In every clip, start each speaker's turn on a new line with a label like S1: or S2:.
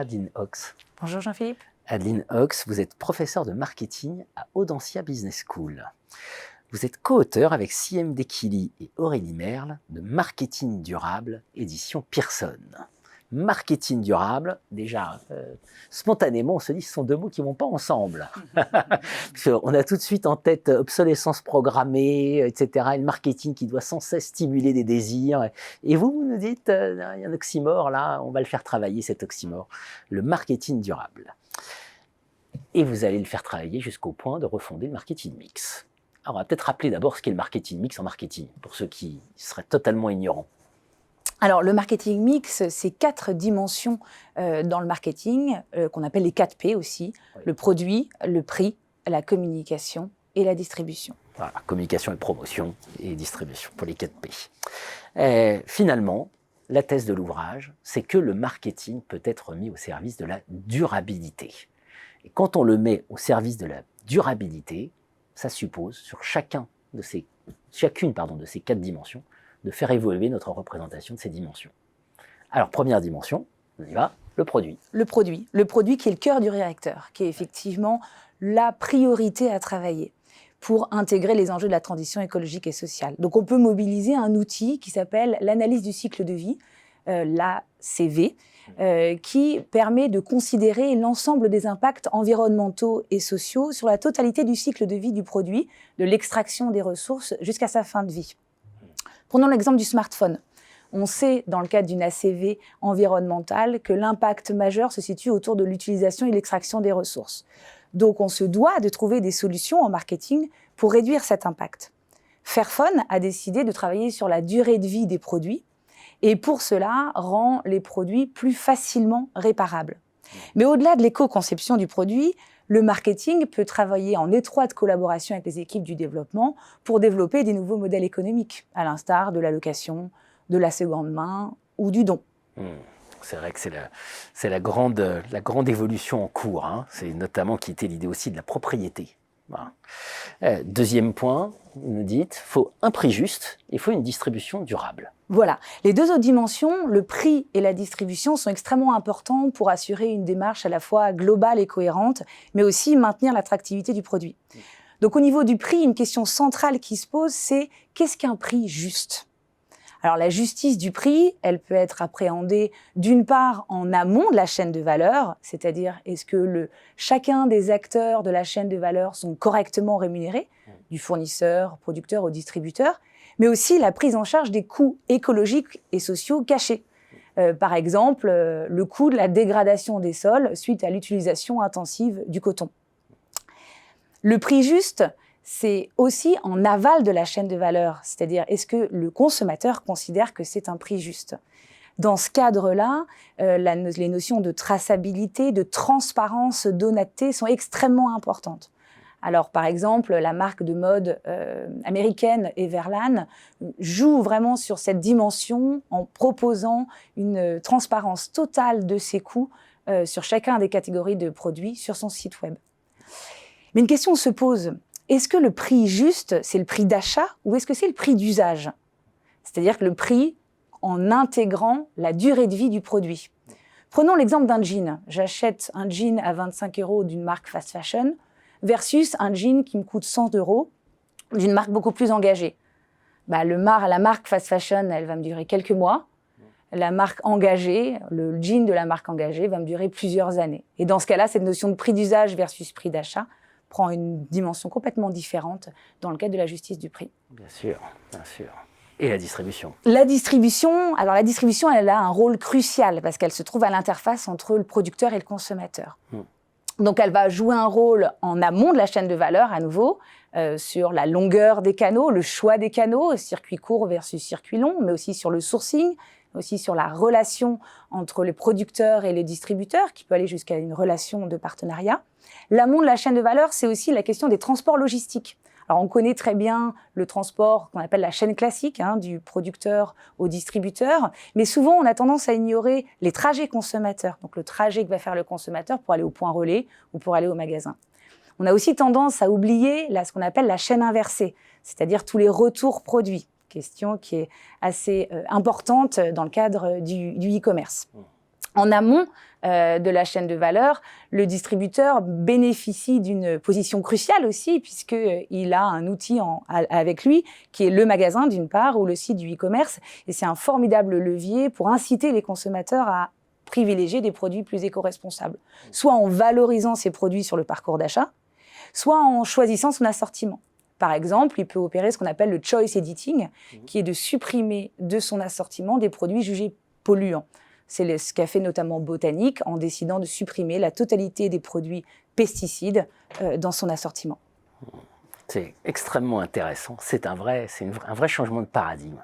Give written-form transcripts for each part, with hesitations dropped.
S1: Adeline Hawks.
S2: Bonjour Jean-Philippe.
S1: Adeline Hawks, vous êtes professeure de marketing à Audencia Business School. Vous êtes co-auteur avec Siem Dekili et Aurélie Merle de Marketing durable, édition Pearson. Marketing durable, déjà, spontanément, on se dit que ce sont deux mots qui ne vont pas ensemble. On a tout de suite en tête obsolescence programmée, etc., et le marketing qui doit sans cesse stimuler des désirs. Et vous nous dites, il y a un oxymore là, on va le faire travailler cet oxymore, le marketing durable. Et vous allez le faire travailler jusqu'au point de refonder le marketing mix. Alors, on va peut-être rappeler d'abord ce qu'est le marketing mix en marketing, pour ceux qui seraient totalement ignorants.
S2: Alors, le marketing mix, c'est 4 dimensions dans le marketing, qu'on appelle les 4 P aussi. Oui. Le produit, le prix, la communication et la distribution.
S1: Voilà, communication et promotion et distribution pour les 4 P. Finalement, la thèse de l'ouvrage, c'est que le marketing peut être mis au service de la durabilité. Et quand on le met au service de la durabilité, ça suppose sur chacune de ces 4 dimensions de faire évoluer notre représentation de ces dimensions. Alors, première dimension, on y va, le produit.
S2: Le produit qui est le cœur du réacteur, qui est effectivement la priorité à travailler pour intégrer les enjeux de la transition écologique et sociale. Donc, on peut mobiliser un outil qui s'appelle l'analyse du cycle de vie, l'ACV, qui permet de considérer l'ensemble des impacts environnementaux et sociaux sur la totalité du cycle de vie du produit, de l'extraction des ressources jusqu'à sa fin de vie. Prenons l'exemple du smartphone. On sait, dans le cadre d'une ACV environnementale, que l'impact majeur se situe autour de l'utilisation et l'extraction des ressources. Donc, on se doit de trouver des solutions en marketing pour réduire cet impact. Fairphone a décidé de travailler sur la durée de vie des produits et pour cela, rend les produits plus facilement réparables. Mais au-delà de l'éco-conception du produit, le marketing peut travailler en étroite collaboration avec les équipes du développement pour développer des nouveaux modèles économiques, à l'instar de la location, de la seconde main ou du don.
S1: C'est vrai que c'est la grande évolution en cours. Hein. C'est notamment qui était l'idée aussi de la propriété. Voilà. Deuxième point, vous nous dites, il faut un prix juste, il faut une distribution durable.
S2: Voilà. Les 2 autres dimensions, le prix et la distribution, sont extrêmement importants pour assurer une démarche à la fois globale et cohérente, mais aussi maintenir l'attractivité du produit. Donc au niveau du prix, une question centrale qui se pose, c'est qu'est-ce qu'un prix juste ? Alors la justice du prix, elle peut être appréhendée d'une part en amont de la chaîne de valeur, c'est-à-dire est-ce que chacun des acteurs de la chaîne de valeur sont correctement rémunérés, du fournisseur, au producteur, au distributeur, mais aussi la prise en charge des coûts écologiques et sociaux cachés. Par exemple, le coût de la dégradation des sols suite à l'utilisation intensive du coton. Le prix juste, c'est aussi en aval de la chaîne de valeur, c'est-à-dire est-ce que le consommateur considère que c'est un prix juste ? Dans ce cadre-là, les notions de traçabilité, de transparence, d'honnêteté sont extrêmement importantes. Alors, par exemple, la marque de mode américaine Everlane joue vraiment sur cette dimension en proposant une transparence totale de ses coûts sur chacun des catégories de produits sur son site web. Mais une question se pose, est-ce que le prix juste, c'est le prix d'achat ou est-ce que c'est le prix d'usage ? C'est-à-dire que le prix en intégrant la durée de vie du produit. Prenons l'exemple d'un jean. J'achète un jean à 25 € d'une marque fast fashion versus un jean qui me coûte 100 € d'une marque beaucoup plus engagée. La marque fast fashion, elle va me durer quelques mois. La marque engagée, le jean de la marque engagée va me durer plusieurs années. Et dans ce cas-là, cette notion de prix d'usage versus prix d'achat prend une dimension complètement différente dans le cadre de la justice du prix.
S1: Bien sûr, bien sûr. Et la distribution ?
S2: La distribution, elle a un rôle crucial parce qu'elle se trouve à l'interface entre le producteur et le consommateur. Donc, elle va jouer un rôle en amont de la chaîne de valeur, à nouveau, sur la longueur des canaux, le choix des canaux, circuit court versus circuit long, mais aussi sur le sourcing, aussi sur la relation entre les producteurs et les distributeurs, qui peut aller jusqu'à une relation de partenariat. L'amont de la chaîne de valeur, c'est aussi la question des transports logistiques. Alors, on connaît très bien le transport qu'on appelle la chaîne classique, du producteur au distributeur, mais souvent, on a tendance à ignorer les trajets consommateurs, donc le trajet que va faire le consommateur pour aller au point relais ou pour aller au magasin. On a aussi tendance à oublier ce qu'on appelle la chaîne inversée, c'est-à-dire tous les retours produits, question qui est assez importante dans le cadre du e-commerce. En amont de la chaîne de valeur, le distributeur bénéficie d'une position cruciale aussi, puisqu'il a un outil avec lui, qui est le magasin d'une part, ou le site du e-commerce, et c'est un formidable levier pour inciter les consommateurs à privilégier des produits plus éco-responsables, soit en valorisant ces produits sur le parcours d'achat, soit en choisissant son assortiment. Par exemple, il peut opérer ce qu'on appelle le choice editing, qui est de supprimer de son assortiment des produits jugés polluants. C'est ce qu'a fait notamment Botanique en décidant de supprimer la totalité des produits pesticides dans son assortiment.
S1: C'est extrêmement intéressant. C'est un vrai changement de paradigme.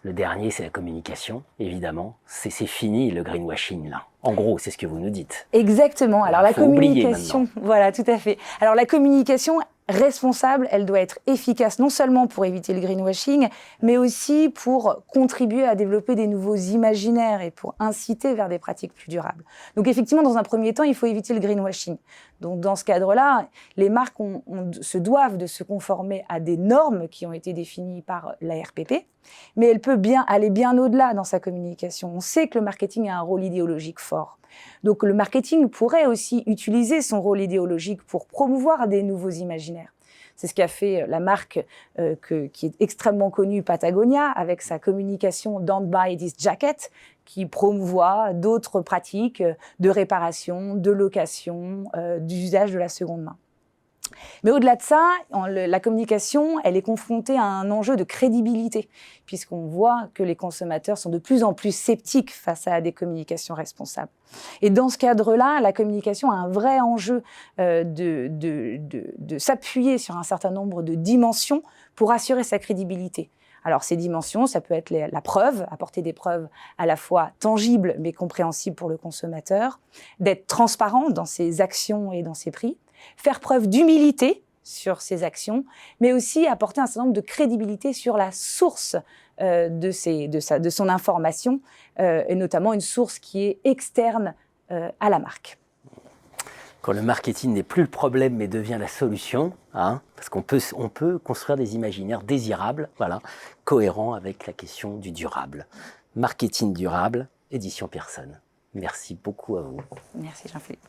S1: Le dernier, c'est la communication, évidemment. C'est fini le greenwashing, là. En gros, c'est ce que vous nous dites.
S2: Exactement. Alors la communication, voilà, tout à fait. Alors la communication responsable, elle doit être efficace non seulement pour éviter le greenwashing, mais aussi pour contribuer à développer des nouveaux imaginaires et pour inciter vers des pratiques plus durables. Donc effectivement, dans un premier temps, il faut éviter le greenwashing. Donc dans ce cadre-là, les marques se doivent de se conformer à des normes qui ont été définies par la RPP, mais elle peut aller bien au-delà dans sa communication. On sait que le marketing a un rôle idéologique fort. Donc le marketing pourrait aussi utiliser son rôle idéologique pour promouvoir des nouveaux imaginaires. C'est ce qu'a fait la marque qui est extrêmement connue, Patagonia, avec sa communication Don't Buy This Jacket, qui promouvoit d'autres pratiques de réparation, de location, d'usage de la seconde main. Mais au-delà de ça, la communication, elle est confrontée à un enjeu de crédibilité, puisqu'on voit que les consommateurs sont de plus en plus sceptiques face à des communications responsables. Et dans ce cadre-là, la communication a un vrai enjeu de s'appuyer sur un certain nombre de dimensions pour assurer sa crédibilité. Alors ces dimensions, ça peut être la preuve, apporter des preuves à la fois tangibles mais compréhensibles pour le consommateur, d'être transparent dans ses actions et dans ses prix, faire preuve d'humilité sur ses actions, mais aussi apporter un certain nombre de crédibilité sur la source de son information, et notamment une source qui est externe à la marque.
S1: Quand le marketing n'est plus le problème mais devient la solution, parce qu'on peut construire des imaginaires désirables, voilà, cohérents avec la question du durable. Marketing durable, édition Pearson. Merci beaucoup à vous.
S2: Merci Jean-Philippe.